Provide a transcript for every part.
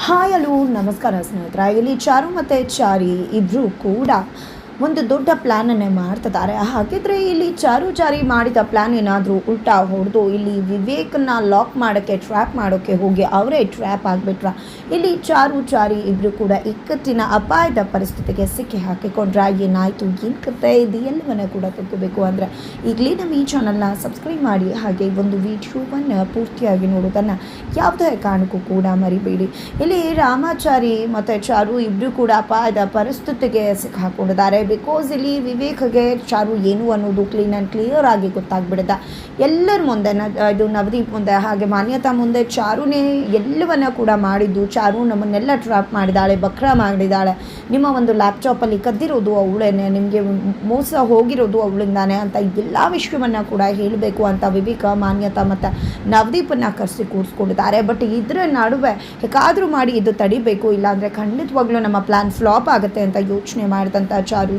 Hi hello ನಮಸ್ಕಾರ ಸ್ನೇಹಿತರೆ. ಇಲ್ಲಿ ಚಾರು ಮತ್ತು ಚಾರಿ ಇಬ್ಬರು ಕೂಡ ಒಂದು ದೊಡ್ಡ ಪ್ಲ್ಯಾನನ್ನೇ ಮಾಡ್ತಿದ್ದಾರೆ. ಹಾಗಿದ್ರೆ ಇಲ್ಲಿ ಚಾರಿ ಮಾಡಿದ ಪ್ಲ್ಯಾನ್ ಏನಾದರೂ ಉಲ್ಟಾ ಹೊಡೆದು ಇಲ್ಲಿ ವಿವೇಕನ್ನ ಲಾಕ್ ಮಾಡೋಕ್ಕೆ ಟ್ರ್ಯಾಪ್ ಮಾಡೋಕ್ಕೆ ಹೋಗಿ ಅವರೇ ಟ್ರ್ಯಾಪ್ ಆಗಿಬಿಟ್ರ. ಇಲ್ಲಿ ಚಾರಿ ಇಬ್ಬರು ಕೂಡ ಇಕ್ಕಟ್ಟಿನ ಅಪಾಯದ ಪರಿಸ್ಥಿತಿಗೆ ಸಿಕ್ಕಿ ಹಾಕಿಕೊಂಡ್ರೆ ಏನಾಯಿತು, ಏನು ಕತೆ, ಇದು ಎಲ್ಲವನ್ನ ಕೂಡ ತಿಳ್ಕೋಬೇಕು ಅಂದರೆ ಈಗಲೇ ನಮ್ಮ ಈ ಚಾನಲ್ನ ಸಬ್ಸ್ಕ್ರೈಬ್ ಮಾಡಿ, ಹಾಗೆ ಒಂದು ವಿಡಿಯೋವನ್ನು ಪೂರ್ತಿಯಾಗಿ ನೋಡೋದನ್ನು ಯಾವುದೇ ಕಾರಣಕ್ಕೂ ಕೂಡ ಮರಿಬೇಡಿ. ಇಲ್ಲಿ ರಾಮಾಚಾರಿ ಮತ್ತು ಚಾರು ಇಬ್ಬರು ಕೂಡ ಅಪಾಯದ ಪರಿಸ್ಥಿತಿಗೆ ಸಿಕ್ಕಾಕೊಂಡಿದ್ದಾರೆ. ಬಿಕಾಸ್ ಇಲ್ಲಿ ವಿವೇಕ್ಗೆ ಚಾರು ಏನು ಅನ್ನೋದು ಕ್ಲಿಯರ್ ಆಗಿ ಗೊತ್ತಾಗ್ಬಿಡುತ್ತೆ. ಎಲ್ಲರ ಮುಂದೆ ಇದು ನವದೀಪ್ ಮುಂದೆ ಹಾಗೆ ಮಾನ್ಯತಾ ಮುಂದೆ ಚಾರುನೇ ಎಲ್ಲವನ್ನ ಕೂಡ ಮಾಡಿದ್ದು. ಚಾರು ನಮ್ಮನ್ನೆಲ್ಲ ಟ್ರ್ಯಾಪ್ ಮಾಡಿದ್ದಾಳೆ, ಬಕ್ರ ಮಾಡಿದ್ದಾಳೆ, ನಿಮ್ಮ ಒಂದು ಲ್ಯಾಪ್ಟಾಪಲ್ಲಿ ಕದ್ದಿರೋದು ಅವಳೇನೆ, ನಿಮಗೆ ಮೋಸ ಹೋಗಿರೋದು ಅವಳಿಂದಾನೆ ಅಂತ ಎಲ್ಲ ವಿಷಯವನ್ನು ಕೂಡ ಹೇಳಬೇಕು ಅಂತ ವಿವೇಕ, ಮಾನ್ಯತಾ ಮತ್ತು ನವದೀಪನ್ನು ಕರೆಸಿ ಕೂರಿಸ್ಕೊಂಡಿದ್ದಾರೆ. ಬಟ್ ಇದರ ನಡುವೆ ಹೇಗಾದರೂ ಮಾಡಿ ಇದು ತಡಿಬೇಕು, ಇಲ್ಲಾಂದರೆ ಖಂಡಿತವಾಗ್ಲೂ ನಮ್ಮ ಪ್ಲ್ಯಾನ್ ಫ್ಲಾಪ್ ಆಗುತ್ತೆ ಅಂತ ಯೋಚನೆ ಮಾಡಿದಂಥ ಚಾರಿ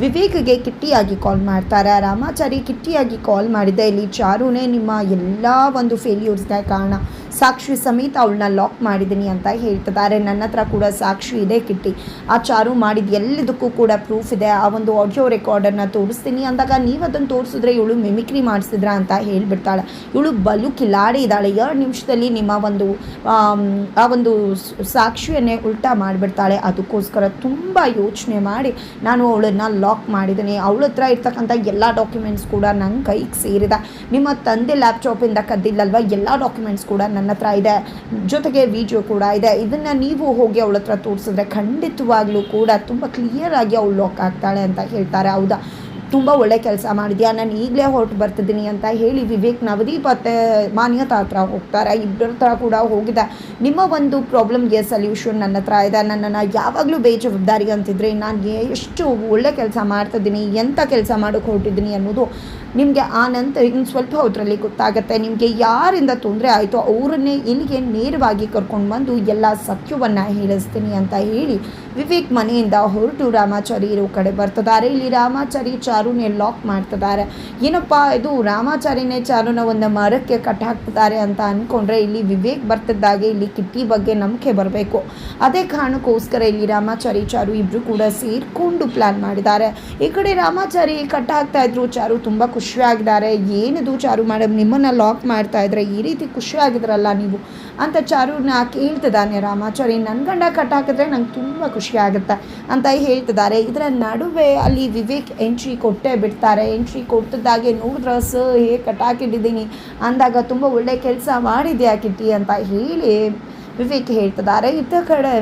ವಿವೇಕ್ಗೆ ಕಿಟ್ಟಿಯಾಗಿ ಕಾಲ್ ಮಾಡ್ತಾರೆ. ರಾಮಾಚಾರಿ ಕಿಟ್ಟಿಯಾಗಿ ಕಾಲ್ ಮಾಡಿದ್ದೆ, ಇಲ್ಲಿ ಚಾರುನೇ ನಿಮ್ಮ ಎಲ್ಲ ಒಂದು ಫೇಲ್ಯೂರ್ಸ್ಗೆ ಕಾರಣ, ಸಾಕ್ಷಿ ಸಮೇತ ಅವಳನ್ನ ಲಾಕ್ ಮಾಡಿದ್ದೀನಿ ಅಂತ ಹೇಳ್ತಿದ್ದಾರೆ. ನನ್ನ ಹತ್ರ ಕೂಡ ಸಾಕ್ಷಿ ಇದೆ ಕಿಟ್ಟಿ, ಆ ಚಾರು ಮಾಡಿದ ಎಲ್ಲದಕ್ಕೂ ಕೂಡ ಪ್ರೂಫ್ ಇದೆ, ಆ ಒಂದು ಆಡಿಯೋ ರೆಕಾರ್ಡನ್ನು ತೋರಿಸ್ತೀನಿ ಅಂದಾಗ ನೀವು ಅದನ್ನು ತೋರಿಸಿದ್ರೆ ಇವಳು ಮಿಮಿಕ್ರಿ ಮಾಡಿಸಿದ್ರ ಅಂತ ಹೇಳಿಬಿಡ್ತಾಳೆ. ಇವಳು ಬಲು ಕಿಲಾಡಿ ಇದ್ದಾಳೆ, 2 ನಿಮಿಷದಲ್ಲಿ ನಿಮ್ಮ ಒಂದು ಆ ಒಂದು ಸಾಕ್ಷಿಯನ್ನೇ ಉಲ್ಟಾ ಮಾಡಿಬಿಡ್ತಾಳೆ. ಅದಕ್ಕೋಸ್ಕರ ತುಂಬ ಯೋಚನೆ ಮಾಡಿ ನಾನು ಅವಳನ್ನು ಲಾಕ್ ಮಾಡಿದ್ದೀನಿ. ಅವಳ ಹತ್ರ ಇರ್ತಕ್ಕಂಥ ಎಲ್ಲ ಡಾಕ್ಯುಮೆಂಟ್ಸ್ ಕೂಡ ನನ್ನ ಕೈಗೆ ಸೇರಿದೆ. ನಿಮ್ಮ ತಂದೆ ಲ್ಯಾಪ್ಟಾಪಿಂದ ಕದ್ದಿಲ್ಲಲ್ವ, ಎಲ್ಲ ಡಾಕ್ಯುಮೆಂಟ್ಸ್ ಕೂಡ ನನ್ನ ಹತ್ರ ಇದೆ, ಜೊತೆಗೆ ವಿಡಿಯೋ ಕೂಡ ಇದೆ. ಇದನ್ನು ನೀವು ಹೋಗಿ ಅವಳ ಹತ್ರ ತೋರಿಸಿದ್ರೆ ಖಂಡಿತವಾಗ್ಲೂ ಕೂಡ ತುಂಬ ಕ್ಲಿಯರ್ ಆಗಿ ಅವಳು ಲಾಕ್ ಆಗ್ತಾಳೆ ಅಂತ ಹೇಳ್ತಾರೆ. ಹೌದಾ, ತುಂಬ ಒಳ್ಳೆ ಕೆಲಸ ಮಾಡಿದ್ಯಾ, ನಾನು ಈಗಲೇ ಹೊರಟು ಬರ್ತಿದ್ದೀನಿ ಅಂತ ಹೇಳಿ ವಿವೇಕ್, ನವದೀಪ್ ಮತ್ತು ಮಾನ್ಯತಾ ಹತ್ರ ಹೋಗ್ತಾರೆ. ಇಬ್ಬರ ಹತ್ರ ಕೂಡ ಹೋಗಿದೆ. ನಿಮ್ಮ ಒಂದು ಪ್ರಾಬ್ಲಮ್ಗೆ ಸೊಲ್ಯೂಷನ್ ನನ್ನ ಹತ್ರ ಇದೆ, ನನ್ನನ್ನು ಯಾವಾಗಲೂ ಬೇಜವಾಬ್ದಾರಿ ಅಂತಿದ್ರೆ ನಾನು ಎಷ್ಟು ಒಳ್ಳೆ ಕೆಲಸ ಮಾಡ್ತಿದ್ದೀನಿ, ಎಂಥ ಕೆಲಸ ಮಾಡೋಕ್ಕೆ ಹೊರಟಿದ್ದೀನಿ ಅನ್ನೋದು ನಿಮಗೆ ಆ ನಂತರ ಇನ್ನು ಸ್ವಲ್ಪ ಹೊತ್ತರಲ್ಲಿ ಗೊತ್ತಾಗುತ್ತೆ. ನಿಮಗೆ ಯಾರಿಂದ ತೊಂದರೆ ಆಯಿತು ಅವರನ್ನೇ ಇಲ್ಲಿಗೆ ನೇರವಾಗಿ ಕರ್ಕೊಂಡು ಬಂದು ಎಲ್ಲ ಸತ್ಯವನ್ನು ಹೇಳಿಸ್ತೀನಿ ಅಂತ ಹೇಳಿ ವಿವೇಕ್ ಮನೆಯಿಂದ ಹೊರಟು ರಾಮಾಚಾರಿ ಇರೋ ಕಡೆ ಬರ್ತಿದ್ದಾರೆ. ಇಲ್ಲಿ ರಾಮಾಚಾರಿ ಚಾರುನೇ ಲಾಕ್ ಮಾಡ್ತಿದ್ದಾರೆ. ಏನಪ್ಪ ಇದು, ರಾಮಾಚಾರಿನೇ ಚಾರುನ ಒಂದು ಮರಕ್ಕೆ ಕಟ್ ಹಾಕ್ತಿದ್ದಾರೆ ಅಂತ ಅಂದ್ಕೊಂಡ್ರೆ ಇಲ್ಲಿ ವಿವೇಕ್ ಬರ್ತಿದ್ದಾಗೆ ಇಲ್ಲಿ ಕಿಟ್ಟಿ ಬಗ್ಗೆ ನಂಬಿಕೆ ಬರಬೇಕು. ಅದೇ ಕಾರಣಕ್ಕೋಸ್ಕರ ಇಲ್ಲಿ ರಾಮಾಚಾರಿ ಚಾರು ಇಬ್ಬರು ಕೂಡ ಸೇರಿಕೊಂಡು ಪ್ಲ್ಯಾನ್ ಮಾಡಿದ್ದಾರೆ. ಈ ಕಡೆ ರಾಮಾಚಾರಿ ಕಟ್ ಹಾಕ್ತಾ ಇದ್ರು, ಚಾರು ತುಂಬ ಖುಷಿಯಾಗಿದ್ದಾರೆ. ಏನಿದು ಚಾರು ಮೇಡಮ್, ನಿಮ್ಮನ್ನು ಲಾಕ್ ಮಾಡ್ತಾ ಇದ್ರೆ ಈ ರೀತಿ ಖುಷಿಯಾಗಿದ್ರಲ್ಲ ನೀವು ಅಂತ ಚಾರುನ ಕೇಳ್ತಿದ್ದಾನೆ ರಾಮಾಚಾರಿ. ನನ್ನ ಗಂಡ ಕಟ್ ಹಾಕಿದ್ರೆ ನಂಗೆ ತುಂಬ ಖುಷಿ ಆಗುತ್ತೆ ಅಂತ ಹೇಳ್ತಿದ್ದಾರೆ. ಇದರ ನಡುವೆ ಅಲ್ಲಿ ವಿವೇಕ್ ಎಂಟ್ರಿ ಕೊಟ್ಟೇ ಬಿಡ್ತಾರೆ. ಎಂಟ್ರಿ ಕೊಡ್ತಿದ್ದಾಗೆ ನೋಡಿದ್ರೆ ಹೇಗೆ ಕಟ್ ಹಾಕಿಟ್ಟಿದ್ದೀನಿ ಅಂದಾಗ ತುಂಬ ಒಳ್ಳೆ ಕೆಲಸ ಮಾಡಿದ್ಯಾ ಕಿಟ್ಟಿ ಅಂತ ಹೇಳಿ ವಿವೇಕ್ ಹೇಳ್ತಿದ್ದಾರೆ. ಇತ್ತ ಕಡೆ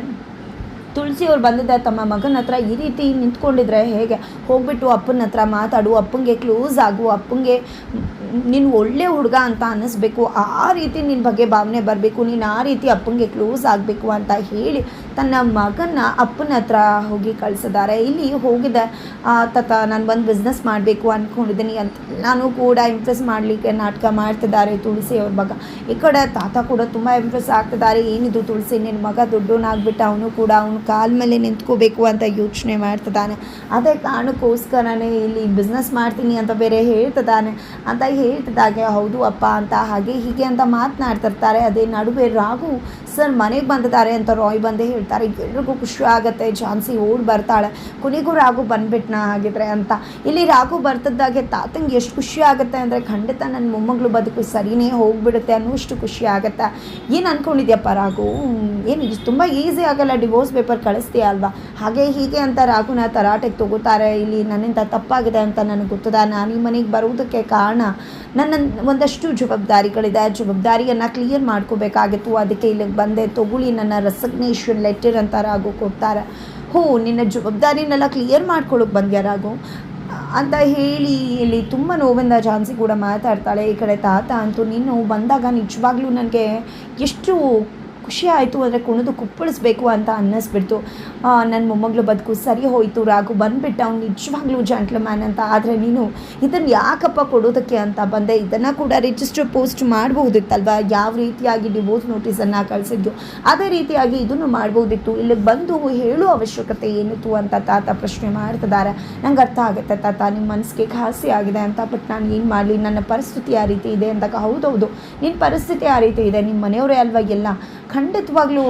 ತುಳಸಿ ಅವ್ರು ಬಂದಿದ್ದ ತಮ್ಮ ಮಗನ ಹತ್ರ ಈ ರೀತಿ ನಿಂತ್ಕೊಂಡಿದ್ರೆ ಹೇಗೆ, ಹೋಗ್ಬಿಟ್ಟು ಅಪ್ಪನ ಹತ್ರ ಮಾತಾಡು, ಅಪ್ಪಂಗೆ ಕ್ಲೋಸ್ ಆಗು, ಅಪ್ಪಂಗೆ ನೀನು ಒಳ್ಳೆ ಹುಡುಗ ಅಂತ ಅನ್ನಿಸ್ಬೇಕು, ಆ ರೀತಿ ನಿನ್ನ ಬಗ್ಗೆ ಭಾವನೆ ಬರಬೇಕು, ನೀನು ಆ ರೀತಿ ಅಪ್ಪಂಗೆ ಕ್ಲೋಸ್ ಆಗಬೇಕು ಅಂತ ಹೇಳಿ ತನ್ನ ಮಗನ ಅಪ್ಪನ ಹತ್ರ ಹೋಗಿ ಕಳಿಸಿದ್ದಾರೆ. ಇಲ್ಲಿ ಹೋಗಿದೆ, ತಾತ ನಾನು ಒಂದು ಬಿಸ್ನೆಸ್ ಮಾಡಬೇಕು ಅಂದ್ಕೊಂಡಿದ್ದೀನಿ ಅಂತ ನಾನು ಕೂಡ ಇಂಪ್ರೆಸ್ ಮಾಡಲಿಕ್ಕೆ ನಾಟಕ ಮಾಡ್ತಿದ್ದಾರೆ ತುಳಸಿ ಅವ್ರ ಮಗ. ಈ ಕಡೆ ತಾತ ಕೂಡ ತುಂಬ ಇಂಪ್ರೆಸ್ ಆಗ್ತಿದ್ದಾರೆ. ಏನಿದು ತುಳಸಿ, ನಿನ್ನ ಮಗ ದೊಡ್ಡವನಾಗ್ಬಿಟ್ಟ, ಅವನು ಕೂಡ ಅವನು ಕಾಲ ಮೇಲೆ ನಿಂತ್ಕೋಬೇಕು ಅಂತ ಯೋಚನೆ ಮಾಡ್ತಿದ್ದಾನೆ. ಅದೇ ಕಾರಣಕ್ಕೋಸ್ಕರನೇ ಇಲ್ಲಿ ಬಿಸ್ನೆಸ್ ಮಾಡ್ತೀನಿ ಅಂತ ಬೇರೆ ಹೇಳ್ತಿದ್ದಾನೆ ಅಂತ ಹೇಳ್ತಿದ್ದಾಗೆ ಹೌದು ಅಪ್ಪ ಅಂತ ಹಾಗೆ ಹೀಗೆ ಅಂತ ಮಾತನಾಡ್ತಿರ್ತಾರೆ. ಅದೇ ನಡುವೆ ರಾಘು ಸರ್ ಮನೆಗೆ ಬಂದಿದ್ದಾರೆ ಅಂತ ರಾಯ್ ಬಂದೇ ಹೇಳ್ತಾರೆ. ಎಲ್ರಿಗೂ ಖುಷಿ ಆಗುತ್ತೆ. ಝಾನ್ಸಿ ಓಡಿ ಬರ್ತಾಳೆ, ಕೊನೆಗೂ ರಾಘು ಬಂದುಬಿಟ್ನಾ ಹಾಗಿದ್ರೆ ಅಂತ. ಇಲ್ಲಿ ರಾಘು ಬರ್ತಿದ್ದಾಗೆ ತಾತಂಗೆ ಎಷ್ಟು ಖುಷಿ ಆಗುತ್ತೆ ಅಂದರೆ ಖಂಡಿತ ನನ್ನ ಮೊಮ್ಮಗಳು ಬದುಕು ಸರಿನೇ ಹೋಗಿಬಿಡುತ್ತೆ ಅನ್ನೋಷ್ಟು ಖುಷಿ ಆಗುತ್ತೆ. ಏನು ಅಂದ್ಕೊಂಡಿದ್ಯಪ್ಪ ರಾಘು, ಏನು ತುಂಬ ಈಸಿ ಆಗಲ್ಲ, ಡಿವೋರ್ಸ್ ಪೇಪರ್ ಕಳಿಸ್ತೀಯ ಅಲ್ವಾ, ಹಾಗೆ ಹೀಗೆ ಅಂತ ರಾಘುನ ತರಾಟೆಗೆ ತಗೋತಾರೆ. ಇಲ್ಲಿ ನನ್ನಿಂದ ತಪ್ಪಾಗಿದೆ ಅಂತ ನನಗೆ ಗೊತ್ತದ, ನಾನು ಈ ಮನೆಗೆ ಬರುವುದಕ್ಕೆ ಕಾರಣ ನನ್ನ ಒಂದಷ್ಟು ಜವಾಬ್ದಾರಿಗಳಿದೆ, ಜವಾಬ್ದಾರಿಯನ್ನು ಕ್ಲಿಯರ್ ಮಾಡ್ಕೋಬೇಕಾಗಿತ್ತು, ಅದಕ್ಕೆ ಇಲ್ಲಿಗೆ ಬಂದೆ, ತಗೊಳ್ಳಿ ನನ್ನ ರೆಸಿಗ್ನೇಷನ್ ಲೆಟರ್ ಅಂತ ರಾಘು ಕೊಡ್ತಾರೆ. ನಿನ್ನ ಜವಾಬ್ದಾರಿನೆಲ್ಲ ಕ್ಲಿಯರ್ ಮಾಡ್ಕೊಳ್ಳೋಕೆ ಬಂದ್ಯಾ ರಾಘು ಅಂತ ಹೇಳಿ ಇಲ್ಲಿ ತುಂಬ ನೋವಿಂದ ಝಾನ್ಸಿ ಕೂಡ ಮಾತಾಡ್ತಾಳೆ. ಈ ಕಡೆ ತಾತ ಅಂತೂ ನೀನು ಬಂದಾಗ ನಿಜವಾಗ್ಲೂ ನನಗೆ ಎಷ್ಟು ಖುಷಿ ಆಯಿತು ಅಂದರೆ ಕುಣಿದು ಕುಪ್ಪಳಿಸ್ಬೇಕು ಅಂತ ಅನ್ನಿಸ್ಬಿಡ್ತು. ನನ್ನ ಮೊಮ್ಮಗಳು ಬದುಕು ಸರಿ ಹೋಯಿತು, ರಾಘು ಬಂದುಬಿಟ್ಟ, ಅವ್ನು ನಿಜವಾಗ್ಲೂ ಜೆಂಟ್ಲ್ಮ್ಯಾನ್ ಅಂತ. ಆದರೆ ನೀನು ಇದನ್ನು ಯಾಕಪ್ಪ ಕೊಡೋದಕ್ಕೆ ಅಂತ ಬಂದೆ, ಇದನ್ನು ಕೂಡ ರಿಜಿಸ್ಟರ್ ಪೋಸ್ಟ್ ಮಾಡ್ಬೋದಿತ್ತಲ್ವ, ಯಾವ ರೀತಿಯಾಗಿ ಡಿವೋರ್ಸ್ ನೋಟಿಸನ್ನು ಕಳಿಸಿದ್ಯೋ ಅದೇ ರೀತಿಯಾಗಿ ಇದನ್ನು ಮಾಡ್ಬೋದಿತ್ತು, ಇಲ್ಲಿಗೆ ಬಂದು ಹೇಳೋ ಅವಶ್ಯಕತೆ ಏನಿತ್ತು ಅಂತ ತಾತ ಪ್ರಶ್ನೆ ಮಾಡ್ತಿದ್ದಾರೆ. ನಂಗೆ ಅರ್ಥ ಆಗುತ್ತೆ ತಾತ, ನಿಮ್ಮ ಮನಸ್ಸಿಗೆ ಖಾಸಿ ಆಗಿದೆ ಅಂತ, ಬಟ್ ನಾನು ಏನು ಮಾಡಲಿ, ನನ್ನ ಪರಿಸ್ಥಿತಿ ಆ ರೀತಿ ಇದೆ ಅಂದಾಗ ಹೌದೌದು ನಿನ್ನ ಪರಿಸ್ಥಿತಿ ಆ ರೀತಿ ಇದೆ, ನಿಮ್ಮ ಮನೆಯವರೇ ಅಲ್ವ ಎಲ್ಲ, ಖಂಡಿತವಾಗ್ಲೂ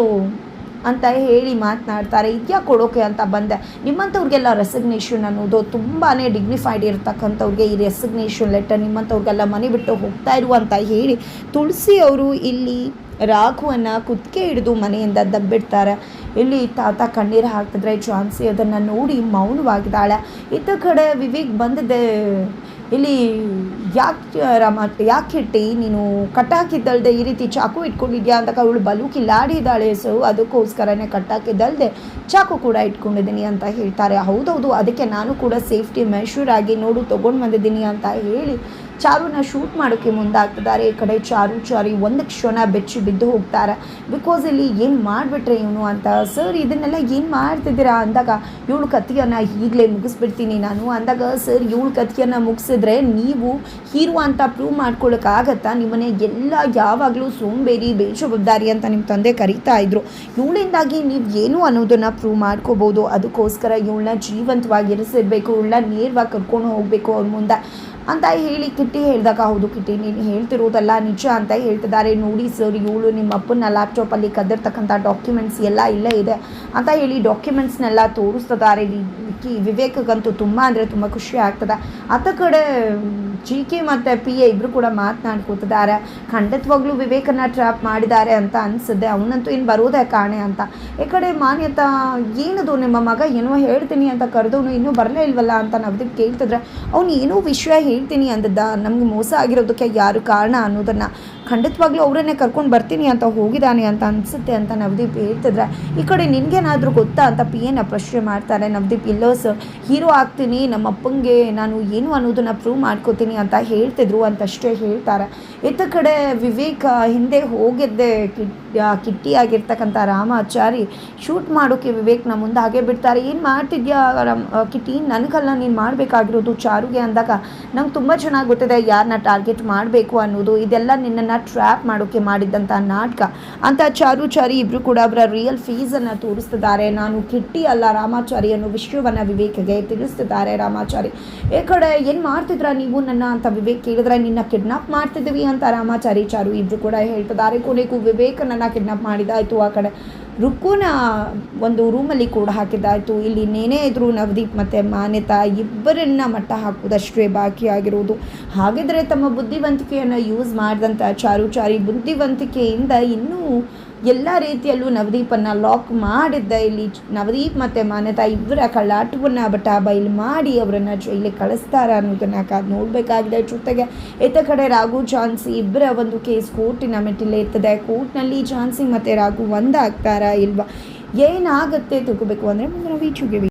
ಅಂತ ಹೇಳಿ ಮಾತನಾಡ್ತಾರೆ. ಇದ್ಯಾಕೆ ಕೊಡೋಕೆ ಅಂತ ಬಂದೆ. ನಿಮ್ಮಂಥವ್ರಿಗೆಲ್ಲ ರೆಸಿಗ್ನೇಷನ್ ಅನ್ನೋದು ತುಂಬಾ ಡಿಗ್ನಿಫೈಡ್ ಇರ್ತಕ್ಕಂಥವ್ರಿಗೆ ಈ ರೆಸಿಗ್ನೇಷನ್ ಲೆಟರ್ ನಿಮ್ಮಂಥವ್ರಿಗೆಲ್ಲ ಮನೆ ಬಿಟ್ಟು ಹೋಗ್ತಾ ಇರು ಅಂತ ಹೇಳಿ ತುಳಸಿ ಅವರು ಇಲ್ಲಿ ರಾಘುವನ್ನು ಕುತ್ತಿಗೆ ಹಿಡಿದು ಮನೆಯಿಂದ ದಬ್ಬಿಡ್ತಾರೆ. ಇಲ್ಲಿ ತಾತ ಕಣ್ಣೀರು ಹಾಕಿದ್ರೆ ಝಾನ್ಸಿ ಅದನ್ನು ನೋಡಿ ಮೌನವಾಗಿದ್ದಾಳೆ. ಇತ್ತ ಕಡೆ ವಿವೇಕ್ ಬಂದಿದೆ. ಇಲ್ಲಿ ಯಾಕೆ ಕಿಟ್ಟಿ ನೀನು ಕಟ್ಟಾಕಿದ್ದಲ್ದೆ ಈ ರೀತಿ ಚಾಕು ಇಟ್ಕೊಂಡಿದ್ಯಾ ಅಂದಾಗ ಅವಳು ಬಲು ಕಿಲಾಡಿದ್ದಾಳೆ. ಸೊ ಅದಕ್ಕೋಸ್ಕರನೇ ಕಟ್ಟಾಕಿದ್ದಲ್ದೆ ಚಾಕು ಕೂಡ ಇಟ್ಕೊಂಡಿದ್ದೀನಿ ಅಂತ ಹೇಳ್ತಾರೆ. ಹೌದೌದು, ಅದಕ್ಕೆ ನಾನು ಕೂಡ ಸೇಫ್ಟಿ ಮೆಷೂರ್ ಆಗಿ ತೊಗೊಂಡು ಬಂದಿದ್ದೀನಿ ಅಂತ ಹೇಳಿ ಚಾರುನ ಶೂಟ್ ಮಾಡೋಕ್ಕೆ ಮುಂದಾಗ್ತಿದ್ದಾರೆ. ಈ ಕಡೆ ಚಾರಿ ಒಂದು ಕ್ಷಣ ಬೆಚ್ಚಿ ಬಿದ್ದು ಹೋಗ್ತಾರೆ. ಬಿಕಾಸ್ ಇಲ್ಲಿ ಏನು ಮಾಡಿಬಿಟ್ರೆ ಇವನು ಅಂತ. ಸರ್ ಇದನ್ನೆಲ್ಲ ಏನು ಮಾಡ್ತಿದ್ದೀರಾ ಅಂದಾಗ ಇವಳು ಕತ್ತಿಯನ್ನು ಈಗಲೇ ಮುಗಿಸ್ಬಿಡ್ತೀನಿ ನಾನು ಅಂದಾಗ, ಸರ್ ಇವಳು ಕತ್ತಿಯನ್ನು ಮುಗಿಸಿದ್ರೆ ನೀವು ಹೀರೋ ಅಂತ ಪ್ರೂವ್ ಮಾಡ್ಕೊಳ್ಳೋಕ್ಕಾಗತ್ತಾ? ನಿಮ್ಮನೆ ಎಲ್ಲ ಯಾವಾಗಲೂ ಸೋಂಬೇರಿ ಬೇಜವಾಬ್ದಾರಿ ಅಂತ ನಿಮ್ಮ ತಂದೆ ಕರೀತಾ ಇದ್ರು. ಇವಳಿಂದಾಗಿ ನೀವು ಏನು ಅನ್ನೋದನ್ನು ಪ್ರೂವ್ ಮಾಡ್ಕೋಬೋದು. ಅದಕ್ಕೋಸ್ಕರ ಇವಳನ್ನ ಜೀವಂತವಾಗಿ ಇರಿಸಿರ್ಬೇಕು, ಇವಳನ್ನ ನೇರವಾಗಿ ಕರ್ಕೊಂಡು ಹೋಗಬೇಕು ಅವ್ರ ಮುಂದೆ ಅಂತ ಹೇಳಿ ಕಿಟ್ಟಿ ಹೇಳಿದಾಗ, ಹೌದು ಕಿಟ್ಟಿ ನೀನು ಹೇಳ್ತಿರೋದಲ್ಲ ನಿಜ ಅಂತ ಹೇಳ್ತಿದ್ದಾರೆ. ನೋಡಿ ಸರ್, ಇವಳು ನಿಮ್ಮ ಅಪ್ಪನ ಲ್ಯಾಪ್ಟಾಪಲ್ಲಿ ಕದ್ದಿರ್ತಕ್ಕಂಥ ಡಾಕ್ಯುಮೆಂಟ್ಸ್ ಎಲ್ಲ ಇಲ್ಲೇ ಇದೆ ಅಂತ ಹೇಳಿ ಡಾಕ್ಯುಮೆಂಟ್ಸ್ನೆಲ್ಲ ತೋರಿಸ್ತಿದ್ದಾರೆ. ವಿವೇಕಗಂತೂ ತುಂಬ ಅಂದರೆ ತುಂಬ ಖುಷಿ ಆಗ್ತದೆ. ಅತ್ತ ಕಡೆ ಕೆ ಮತ್ತು ಎ ಇಬ್ಬರು ಕೂಡ ಮಾತನಾಡ್ಕೋತಿದ್ದಾರೆ. ಖಂಡಿತವಾಗ್ಲೂ ವಿವೇಕನ ಟ್ರ್ಯಾಪ್ ಮಾಡಿದ್ದಾರೆ ಅಂತ ಅನಿಸಿದೆ. ಅವನಂತೂ ಇನ್ನು ಬರೋದೇ ಕಾಣೆ ಅಂತ. ಈ ಕಡೆ ಮಾನ್ಯತಾ, ಏನದು ನಿಮ್ಮ ಮಗ ಏನೋ ಹೇಳ್ತೀನಿ ಅಂತ ಕರೆದವನು ಇನ್ನೂ ಬರಲೇ ಇಲ್ವಲ್ಲ ಅಂತ ನವದೀಪ್ ಕೇಳ್ತಿದ್ರೆ, ಅವನು ಏನೋ ವಿಷಯ ಹೇಳ್ತೀನಿ ಅಂದದ್ದ, ನಮಗೆ ಮೋಸ ಆಗಿರೋದಕ್ಕೆ ಯಾರು ಕಾರಣ ಅನ್ನೋದನ್ನು ಖಂಡಿತವಾಗ್ಲೂ ಅವರನ್ನೇ ಕರ್ಕೊಂಡು ಬರ್ತೀನಿ ಅಂತ ಹೋಗಿದ್ದಾನೆ ಅಂತ ಅನಿಸುತ್ತೆ ಅಂತ ನವದೀಪ್ ಹೇಳ್ತಿದ್ರೆ, ಈ ಕಡೆ ನಿನಗೇನಾದರೂ ಗೊತ್ತಾ ಅಂತ ಎನ ಪ್ರಶ್ನೆ ಮಾಡ್ತಾರೆ. ನವದೀಪ್, ಇಲ್ಲೋ ಸರ್, ಹೀರೋ ಆಗ್ತೀನಿ, ನಮ್ಮ ಅಪ್ಪಂಗೆ ನಾನು ಏನು ಅನ್ನೋದನ್ನು ಪ್ರೂವ್ ಮಾಡ್ಕೋತೀನಿ ಅಂತ ಹೇಳ್ತಿದ್ರು ಅಂತಷ್ಟೇ ಹೇಳ್ತಾರೆ. ಇತ್ತ ಕಡೆ ವಿವೇಕ್ ಹಿಂದೆ ಹೋಗಿದ್ದೆ ಕಿಟ್ಟಿಯಾಗಿರ್ತಕ್ಕಂಥ ರಾಮಾಚಾರಿ ಶೂಟ್ ಮಾಡೋಕ್ಕೆ ವಿವೇಕ್ನ ಮುಂದೆ ಹಾಗೆ ಬಿಡ್ತಾರೆ. ಏನು ಮಾಡ್ತಿದ್ಯಾ ಕಿಟ್ಟಿ, ನನಗಲ್ಲ ನೀನು ಮಾಡಬೇಕಾಗಿರೋದು ಚಾರುಗೆ ಅಂದಾಗ, ನಂಗೆ ತುಂಬ ಚೆನ್ನಾಗಿ ಗೊತ್ತಿದೆ ಯಾರನ್ನ ಟಾರ್ಗೆಟ್ ಮಾಡಬೇಕು ಅನ್ನೋದು. ಇದೆಲ್ಲ ನಿನ್ನನ್ನು ಟ್ರ್ಯಾಪ್ ಮಾಡೋಕ್ಕೆ ಮಾಡಿದ್ದಂಥ ನಾಟಕ ಅಂತ ಚಾರಿ ಇಬ್ಬರು ಕೂಡ ಅವರ ರಿಯಲ್ ಫೀಸನ್ನು ತೋರಿಸ್ತಿದ್ದಾರೆ. ನಾನು ಕಿಟ್ಟಿ ಅಲ್ಲ ರಾಮಾಚಾರಿ ಅನ್ನೋ ವಿಷಯವನ್ನು ವಿವೇಕ್ಗೆ ತಿಳಿಸ್ತಿದ್ದಾರೆ ರಾಮಾಚಾರಿ. ಈ ಕಡೆ ಏನು ಮಾಡ್ತಿದ್ರ ನೀವು ನನ್ನ ಅಂತ ವಿವೇಕ್ ಕೇಳಿದ್ರೆ, ನಿನ್ನ ಕಿಡ್ನಾಪ್ ಮಾಡ್ತಿದ್ದೀವಿ ಅಂತ ರಾಮಾಚಾರಿ ಚಾರು ಇಬ್ಬರು ಕೂಡ ಹೇಳ್ತಿದ್ದಾರೆ. ಕೊನೆಗೂ ವಿವೇಕ್ ನನ್ನ ಕಿಡ್ನಾಪ್ ಮಾಡಿದಾಯಿತು, ಆ ಕಡೆ ರುಕ್ಕುನ ಒಂದು ರೂಮಲ್ಲಿ ಕೂಡ ಹಾಕಿದ್ದಾಯಿತು. ಇಲ್ಲಿ ನೇನೇ ಇದ್ರು ನವದೀಪ್ ಮತ್ತು ಮಾನ್ಯತಾ ಇಬ್ಬರನ್ನ ಮಟ್ಟ ಹಾಕುವುದಷ್ಟೇ ಬಾಕಿಯಾಗಿರೋದು. ಹಾಗಿದ್ರೆ ತಮ್ಮ ಬುದ್ಧಿವಂತಿಕೆಯನ್ನು ಯೂಸ್ ಮಾಡಿದಂಥ ಚಾರಿ ಬುದ್ಧಿವಂತಿಕೆಯಿಂದ ಇನ್ನೂ ಎಲ್ಲ ರೀತಿಯಲ್ಲೂ ನವದೀಪನ್ನು ಲಾಕ್ ಮಾಡಿದ್ದ. ಇಲ್ಲಿ ನವದೀಪ್ ಮತ್ತು ಮಾನ್ಯತಾ ಇಬ್ಬರ ಕಳ್ಳಾಟವನ್ನು ಬೈಲ್ ಮಾಡಿ ಅವರನ್ನು ಜೈಲಿಗೆ ಕಳಿಸ್ತಾರ ಅನ್ನೋದನ್ನು ನೋಡಬೇಕಾಗಿದೆ. ಜೊತೆಗೆ ಇತ್ತ ಕಡೆ ರಾಘು ಝಾನ್ಸಿ ಇಬ್ಬರ ಒಂದು ಕೇಸ್ ಕೋರ್ಟಿನ ಮೆಟ್ಟಿಲೇ ಇರ್ತದೆ. ಕೋರ್ಟ್ನಲ್ಲಿ ಝಾನ್ಸಿ ಮತ್ತು ರಾಘು ಒಂದಾಗ್ತಾರಾ ಇಲ್ವಾ, ಏನಾಗುತ್ತೆ ತಿಳ್ಕೋಬೇಕು ಅಂದರೆ ಮುಂದಿನ ವೀಡಿಯೋಗೆ